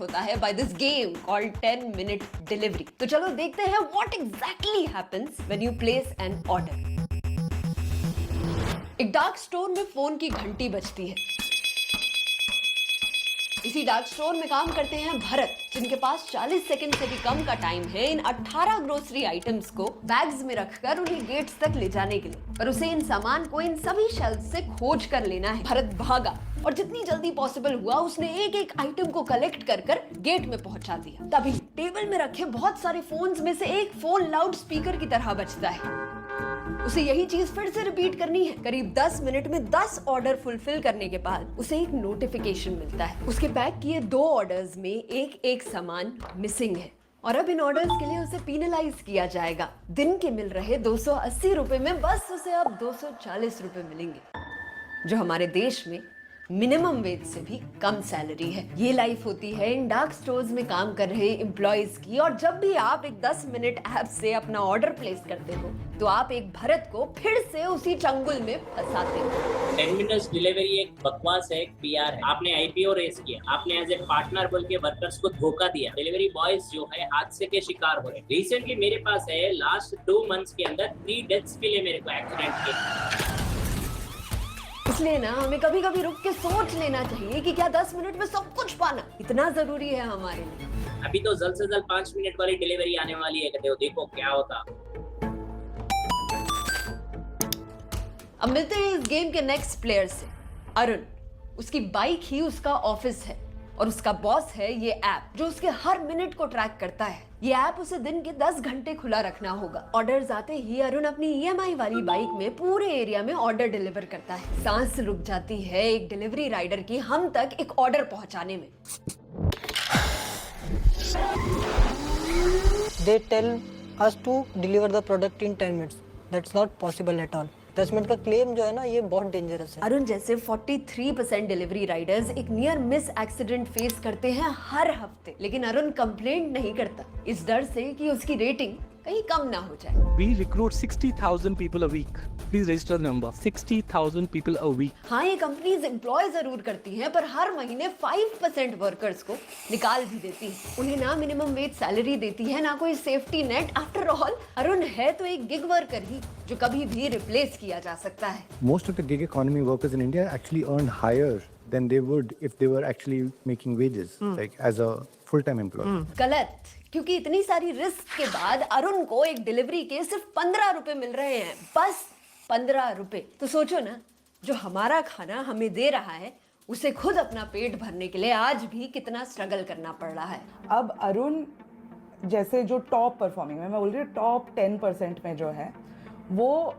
Connect होता है by this game called 10 minute delivery. तो चलो देखते हैं what exactly happens when you place an order. एक डार्क स्टोर में फोन की घंटी बजती है। इसी डार्क स्टोर में काम करते हैं भरत, जिनके पास 40 सेकंड से भी कम का टाइम है इन 18 ग्रोसरी आइटम्स को बैग्स में रखकर उन्हें गेट्स तक ले जाने के लिए। पर उसे इन सामान को इन सभी शेल्फ से खोज कर लेना है। भरत भागा और जितनी जल्दी पॉसिबल हुआ उसने एक एक आइटम को कलेक्ट कर कर गेट में पहुंचा दिया। तभी टेबल में रखे बहुत सारे फोन्स में से एक फोन लाउड स्पीकर की तरह बजता है। उसे यही चीज फिर से रिपीट करनी है। करीब 10 मिनट में 10 ऑर्डर फुलफिल करने के बाद उसे एक नोटिफिकेशन मिलता है। उसके पैक किए 2 ऑर्डर्स में एक सामान मिसिंग है और अब इन ऑर्डर्स के लिए उसे पीनलाइज किया जाएगा। दिन के मिल रहे 280 रुपए में बस उसे अब 240 रुपए मिलेंगे, जो हमारे देश में मिनिमम वेज से भी कम सैलरी है। ये लाइफ होती है इन डार्क स्टोर्स में काम कर रहे एम्प्लॉइज की। और जब भी आप एक 10 मिनट ऐप से अपना ऑर्डर प्लेस करते हो तो आप एक भरत को फिर से उसी चंगुल में फंसाते हो। 10 मिनट्स डिलीवरी एक बकवास है, एक पीआर है। आपने आईपीओ रेस किया, आपने एज ए पार्टनर बोल के वर्कर्स को धोखा दिया। डिलीवरी बॉयज जो है हादसे के शिकार हो रहे हैं। रिसेंटली मेरे पास है लास्ट 2 मंथ्स के अंदर 3 डेथ्स के लिए मेरे को एक्सीडेंट के। इसलिए ना हमें कभी कभी रुक के सोच लेना चाहिए कि क्या 10 मिनट में सब कुछ पाना इतना जरूरी है हमारे लिए। अभी तो जल्द से जल्द 5 मिनट वाली डिलीवरी आने वाली है, कहते हो देखो क्या होता। अब मिलते हैं इस गेम के नेक्स्ट प्लेयर से, अरुण। उसकी बाइक ही उसका ऑफिस है और उसका बॉस है ये ऐप जो उसके हर मिनट को ट्रैक करता है। ये ऐप उसे दिन के 10 घंटे खुला रखना होगा। ऑर्डर्स आते ही अरुण अपनी ईएमआई वाली बाइक में पूरे एरिया में ऑर्डर डिलीवर करता है। सांस रुक जाती है एक डिलीवरी राइडर की हम तक एक ऑर्डर पहुंचाने में। They tell us to deliver the product in 10 minutes. That's not possible at all. 10 minute का क्लेम जो है ना, ये बहुत डेंजरस है। अरुण जैसे 43% डिलीवरी राइडर्स एक नियर मिस एक्सीडेंट फेस करते हैं हर हफ्ते, लेकिन अरुण कंप्लेंट नहीं करता इस डर से कि उसकी रेटिंग कहीं कम ना हो जाए। We recruit 60,000 people a week. Please register the number. 60,000 people a week. हाँ, ये कंपनीज एम्प्लॉय जरूर करती हैं, पर हर महीने 5% वर्कर्स को निकाल भी देती है। उन्हें ना मिनिमम वेज सैलरी देती है, ना कोई safety net. After all Arun है तो एक गिग वर्कर ही, जो कभी भी रिप्लेस किया जा सकता है। Most of the gig economy workers in India actually earn higher than they would if they were actually making wages, like as a full-time employee. गलत, क्योंकि इतनी सारी रिस्क के बाद अरुण को एक डिलीवरी के सिर्फ 15 रुपए मिल रहे हैं, बस 15 रुपए। तो सोचो ना, जो हमारा खाना हमें दे रहा है उसे खुद अपना पेट भरने के लिए आज भी कितना स्ट्रगल करना पड़ रहा है। अब अरुण जैसे जो टॉप परफॉर्मिंग में, मैं बोल रही हूँ टॉप 10% में जो है, वो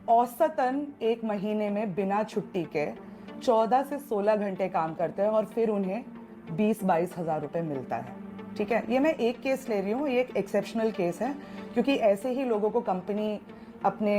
औसतन एक महीने में बिना छुट्टी के 14 से 16 घंटे काम करते हैं और फिर उन्हें 20-22 हज़ार रुपये मिलता है। ठीक है, ये मैं एक केस ले रही हूँ, ये एक एक्सेप्शनल केस है, क्योंकि ऐसे ही लोगों को कंपनी अपने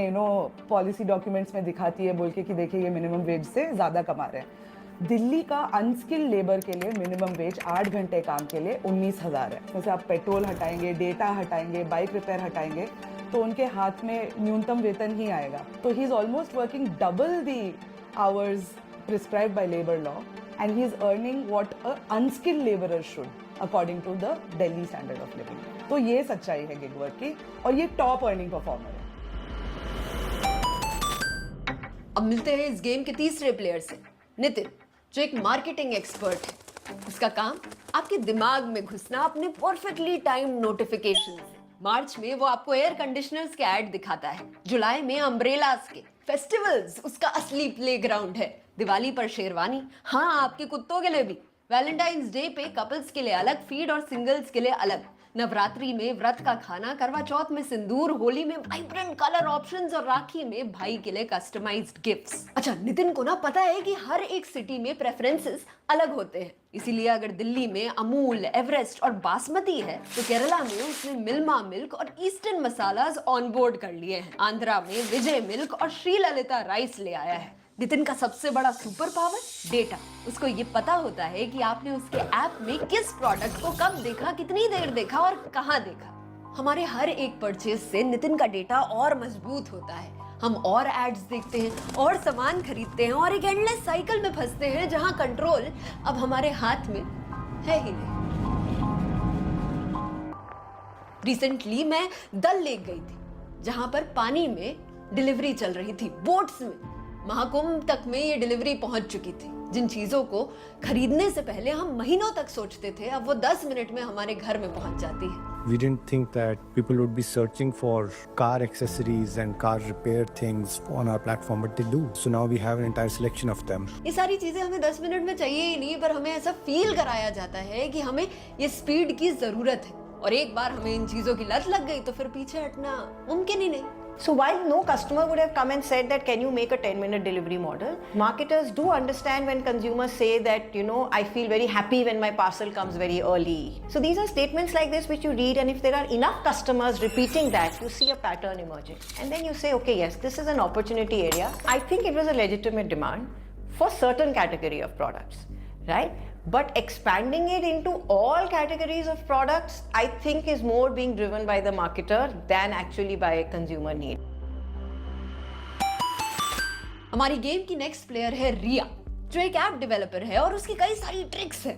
पॉलिसी डॉक्यूमेंट्स में दिखाती है बोल के कि देखिए ये मिनिमम वेज से ज़्यादा कमा रहे हैं। दिल्ली का अनस्किल्ड लेबर के लिए मिनिमम वेज 8 घंटे काम के लिए 19,000 है। जैसे आप पेट्रोल हटाएंगे, डेटा हटाएंगे, बाइक रिपेयर हटाएंगे, तो उनके हाथ में न्यूनतम वेतन ही आएगा। तो he is almost working double the hours prescribed by labour law and he is earning what a unskilled laborer should according to the Delhi standard of living. तो ये सच्चाई है गिग वर्क की और ये टॉप अर्निंग परफॉर्मर है। अब मिलते हैं इस गेम के तीसरे प्लेयर से, नितिन, जो एक मार्केटिंग एक्सपर्ट है। उसका काम आपके दिमाग में घुसना अपने परफेक्टली टाइम नोटिफिकेशन से। मार्च में वो आपको एयर कंडीशनर्स के ऐड दिखाता है, जुलाई में अम्ब्रेलास के, फेस्टिवल्स उसका असली प्लेग्राउंड है, दिवाली पर शेरवानी, हाँ आपके कुत्तों के लिए भी, वैलेंटाइंस डे पे कपल्स के लिए अलग फीड और सिंगल्स के लिए अलग, नवरात्रि में व्रत का खाना, करवा चौथ में सिंदूर, होली में वाइब्रेंट कलर ऑप्शंस और राखी में भाई के लिए कस्टमाइज्ड गिफ्ट्स। अच्छा, नितिन को ना पता है कि हर एक सिटी में प्रेफरेंसेस अलग होते हैं, इसीलिए अगर दिल्ली में अमूल, एवरेस्ट और बासमती है तो केरला में उसने मिल्मा मिल्क और ईस्टर्न मसालास ऑनबोर्ड कर लिए हैं, आंध्रा में विजय मिल्क और श्री ललिता राइस ले आया है। नितिन का सबसे बड़ा सुपर पावर डेटा। उसको ये पता होता है कि आपने उसके ऐप में किस प्रोडक्ट को कब देखा, कितनी देर देखा और कहां देखा। हमारे हर एक परचेज से नितिन का डेटा और मजबूत होता है। हम और एड्स देखते हैं और सामान खरीदते हैं और एक एंडलेस साइकिल में फंसते हैं जहां कंट्रोल अब हमारे हाथ में है ही नहीं। रिसेंटली मैं दल लेक गई थी, जहां पर पानी में डिलीवरी चल रही थी, बोट्स में। महाकुंभ तक में ये डिलीवरी पहुंच चुकी थी। जिन चीजों को खरीदने से पहले हम महीनों तक सोचते थे, अब वो 10 मिनट में हमारे घर में पहुंच जाती है। We didn't think that people would be searching for car accessories and car repair things on our platform, but they do. So now we have an entire selection of them. ये सारी चीजें हमें 10 मिनट में चाहिए ही नहीं, पर हमें ऐसा फील कराया जाता है कि हमें ये स्पीड की जरूरत है, और एक बार हमें इन चीजों की लत लग गई तो फिर पीछे हटना मुमकिन ही नहीं। So while no customer would have come and said that can you make a 10-minute delivery model, marketers do understand when consumers say that, you know, I feel very happy when my parcel comes very early. So these are statements like this which you read, and if there are enough customers repeating that, you see a pattern emerging. And then you say, okay, yes, this is an opportunity area. I think it was a legitimate demand for certain category of products, right? But expanding it into all categories of products, I think is more being driven by the marketer than actually by consumer need. हमारी game की next player है रिया, जो एक app developer है और उसकी कई सारी ट्रिक्स है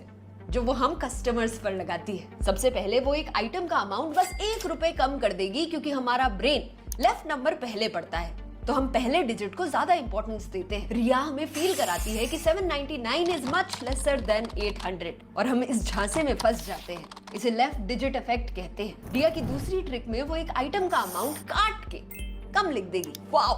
जो वो हम कस्टमर्स पर लगाती है। सबसे पहले वो एक आइटम का अमाउंट बस 1 रुपए कम कर देगी, क्योंकि हमारा ब्रेन लेफ्ट नंबर पहले पड़ता है, तो हम पहले डिजिट को ज्यादा इंपॉर्टेंस देते हैं। रिया हमें फील कराती है कि 799 इज मच लेसर देन 800, और हम इस झांसे में फंस जाते हैं। इसे लेफ्ट डिजिट इफेक्ट कहते हैं। रिया की दूसरी ट्रिक में वो एक आइटम का अमाउंट काट के कम लिख देगी। Wow,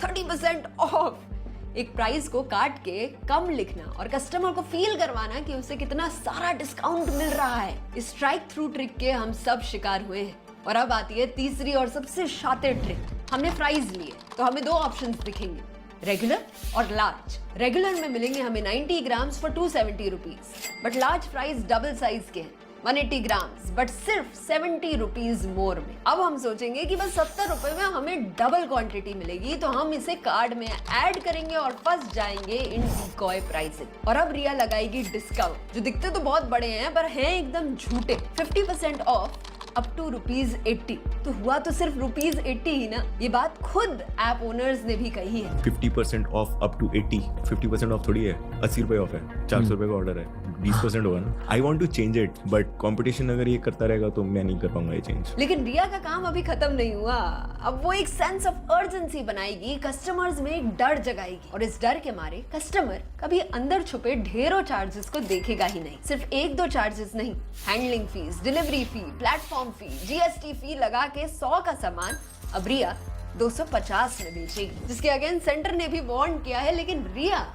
30% of. एक प्राइस को काट के कम लिखना और कस्टमर को फील करवाना कि उसे कितना सारा डिस्काउंट मिल रहा है। इस स्ट्राइक थ्रू ट्रिक के हम सब शिकार हुए हैं। और अब आती है तीसरी और सबसे शातिर ट्रिक। हमने फ्राइज लिए तो हमें 2 ऑप्शंस दिखेंगे, रेगुलर और लार्ज। रेगुलर में मिलेंगे हमें 90 grams for 270 rupees, but large fries double size के हैं, 180 ग्राम्स, बट सिर्फ 70 रुपीज मोर में। अब हम सोचेंगे कि बस 70 रुपए में हमें डबल क्वांटिटी मिलेगी, तो हम इसे कार्ड में ऐड करेंगे और फंस जाएंगे इन डिकॉय प्राइसिंग। और अब रिया लगाएगी डिस्काउंट, जो दिखते तो बहुत बड़े हैं पर हैं एकदम झूठे। 50% ऑफ अप टू ₹80, तो हुआ तो सिर्फ ₹80 ही ना। ये बात खुद ऐप ओनर्स ने भी कही है। 50% ऑफ अप टू 80, 50% ऑफ थोड़ी है, 80 रुपए ऑफ है, 400 रुपए का ऑर्डर है, 20% होगा ना। I want to change it, but competition अगर ये करता रहेगा तो मैं नहीं कर पाऊंगा ये चेंज। लेकिन रिया का काम अभी खत्म नहीं हुआ। अब वो एक सेंस ऑफ अर्जेंसी बनाएगी, कस्टमर्स में एक डर जगाएगी, और इस डर के मारे कस्टमर कभी अंदर छुपे ढेरों चार्जेस को देखेगा ही नहीं। सिर्फ 1-2 चार्जेस नहीं, हैंडलिंग फीस, डिलीवरी फी, प्लेटफॉर्म फी, जीएसटी फी लगा के 100 का सामान अब रिया 250 में बेचेगी, जिसके अगेंस्ट सेंटर ने भी वार्न किया है, लेकिन रिया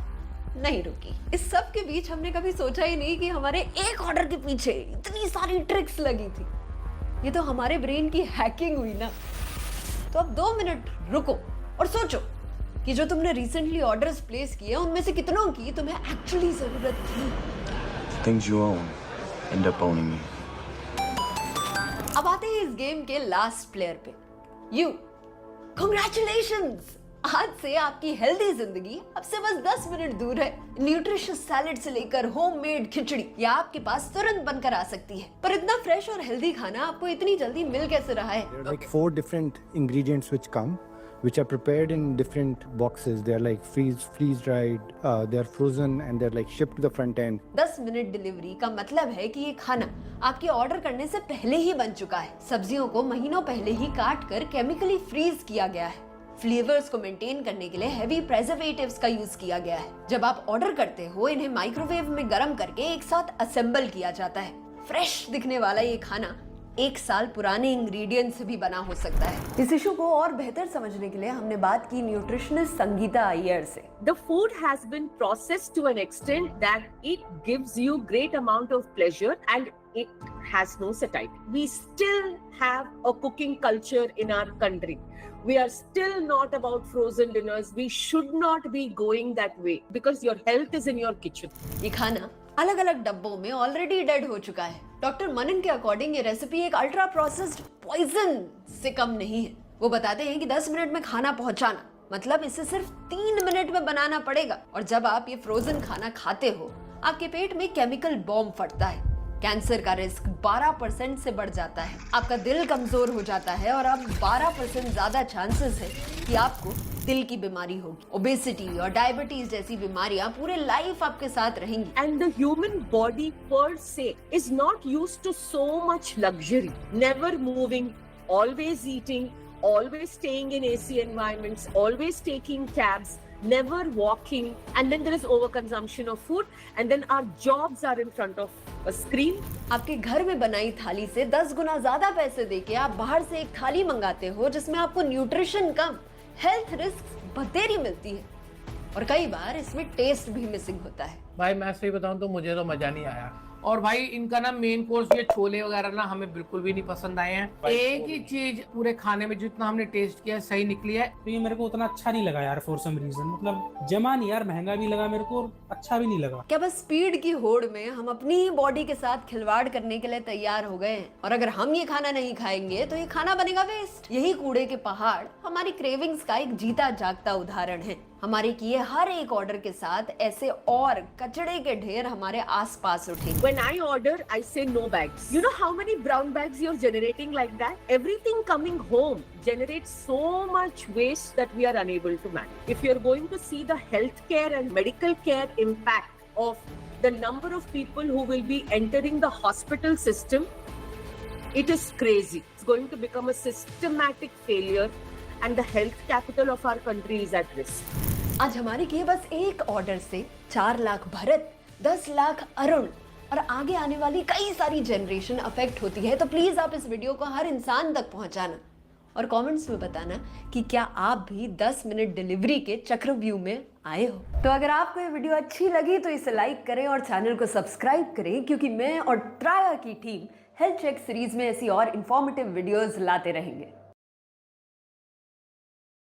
नहीं रुकी। इस सब के बीच हमने कभी सोचा ही नहीं कि हमारे एक ऑर्डर के पीछे इतनी सारी ट्रिक्स लगी थी। ये तो हमारे ब्रेन की हैकिंग हुई ना। तो अब 2 मिनट रुको और सोचो कि जो तुमने रिसेंटली ऑर्डर्स प्लेस किए उनमें से कितनों की तुम्हें एक्चुअली जरूरत थी। Things you own end up owning you. अब आते हैं इस गेम के लास्ट प्लेयर पे, यू। कांग्रेचुलेशंस, आज से आपकी हेल्दी जिंदगी अब से बस 10 मिनट दूर है। न्यूट्रिशियस सैलेड से लेकर होममेड खिचड़ी या आपके पास तुरंत बनकर आ सकती है। पर इतना फ्रेश और हेल्दी खाना आपको इतनी जल्दी मिल कैसे रहा है? There are like 4 different ingredients which come, which are prepared in different boxes. They are like freeze dried, they are frozen, and they're like shipped to the front end. 10 minute delivery का मतलब है कि ये खाना आपके order करने से पहले ही बन चुका है। सब्जियों को महीनों पहले ही काट कर केमिकली फ्रीज किया गया है। फ्लेवर्स को मेंटेन करने के लिए हेवी प्रेजर्वेटिव्स का यूज किया गया है। जब आप ऑर्डर करते हो, इन्हें माइक्रोवेव में गर्म करके एक साथ असेंबल किया जाता है। फ्रेश दिखने वाला ये खाना 1 साल पुराने इंग्रेडिएंट्स से भी बना हो सकता है। इस इशू को और बेहतर समझने के लिए हमने बात की न्यूट्रिशनिस्ट संगीता अय्यर से। The food has been processed to an extent that it gives you great amount of pleasure and it has no satiety. We still have a cooking culture in our country. We are still not about frozen dinners. We should not be going that way because your health is in your kitchen. ये खाना अलग अलग डब्बों में already dead हो चुका है। Doctor मनन के अकॉर्डिंग ये रेसिपी एक अल्ट्रा प्रोसेस्ड पॉइजन से कम नहीं है। वो बताते हैं कि 10 मिनट में खाना पहुंचाना मतलब इसे सिर्फ 3 मिनट में बनाना पड़ेगा। और जब आप ये फ्रोजन खाना खाते हो, आपके पेट में केमिकल बॉम्ब फटता है। कैंसर का रिस्क 12% से बढ़ जाता है। आपका दिल कमजोर हो जाता है और अब 12% ज्यादा चांसेस है कि आपको दिल की बीमारी होगी, ओबेसिटी और डायबिटीज जैसी बीमारियां पूरे लाइफ आपके साथ रहेंगी। And the human body per se is not used to so much luxury. Never moving, always eating, always staying in AC environments, always taking cabs, never walking, and then there is overconsumption of food, and then our jobs are in front of a screen. आपके घर में बनाई थाली से 10 गुना ज्यादा पैसे देके आप बाहर से एक थाली मंगाते हो जिसमें आपको न्यूट्रिशन कम, हेल्थ रिस्क बतेरी मिलती है और कई बार इसमें टेस्ट भी मिसिंग होता है। भाई मैं सही बताऊं तो मुझे तो मजा नहीं आया। और भाई इनका ना मेन कोर्स ये छोले वगैरह ना हमें बिल्कुल भी नहीं पसंद आए हैं। एक ही चीज पूरे खाने में जितना हमने टेस्ट किया सही निकली है। तो ये मेरे को उतना अच्छा नहीं लगा यार, फॉर सम रीजन। मतलब जमा नहीं यार, महंगा भी लगा मेरे को, अच्छा भी नहीं लगा। क्या बस स्पीड की होड़ में हम अपनी बॉडी के साथ खिलवाड़ करने के लिए तैयार हो गए हैं? और अगर हम ये खाना नहीं खाएंगे तो ये खाना बनेगा वेस्ट। यही कूड़े के पहाड़ हमारी क्रेविंग्स का एक जीता जागता उदाहरण है। हमारे किए हर एक ऑर्डर के साथ ऐसे और कचड़े के ढेर हमारे आसपास उठेंगे। When I order, I say no bags. You know how many brown bags you're generating like that? Everything coming home generates so much waste that we are unable to manage. If you're going to see the healthcare and medical care impact of the number of people who will be entering the hospital system, it is crazy. It's going to become a systematic failure and the health capital of our country is at risk. आज हमारे किए बस एक order से 4 लाख भरत, 10 लाख अरुण और आगे आने वाली कई सारी जनरेशन अफेक्ट होती है। तो प्लीज आप इस वीडियो को हर इंसान तक पहुंचाना और कमेंट्स में बताना कि क्या आप भी 10 मिनट डिलीवरी के चक्रव्यूह में आए हो। तो अगर आपको ये वीडियो अच्छी लगी तो इसे लाइक करें और चैनल को सब्सक्राइब करें, क्योंकि मैं और ट्राया की टीम हेल्थ चेक सीरीज में ऐसी और इंफॉर्मेटिव वीडियोस लाते रहेंगे।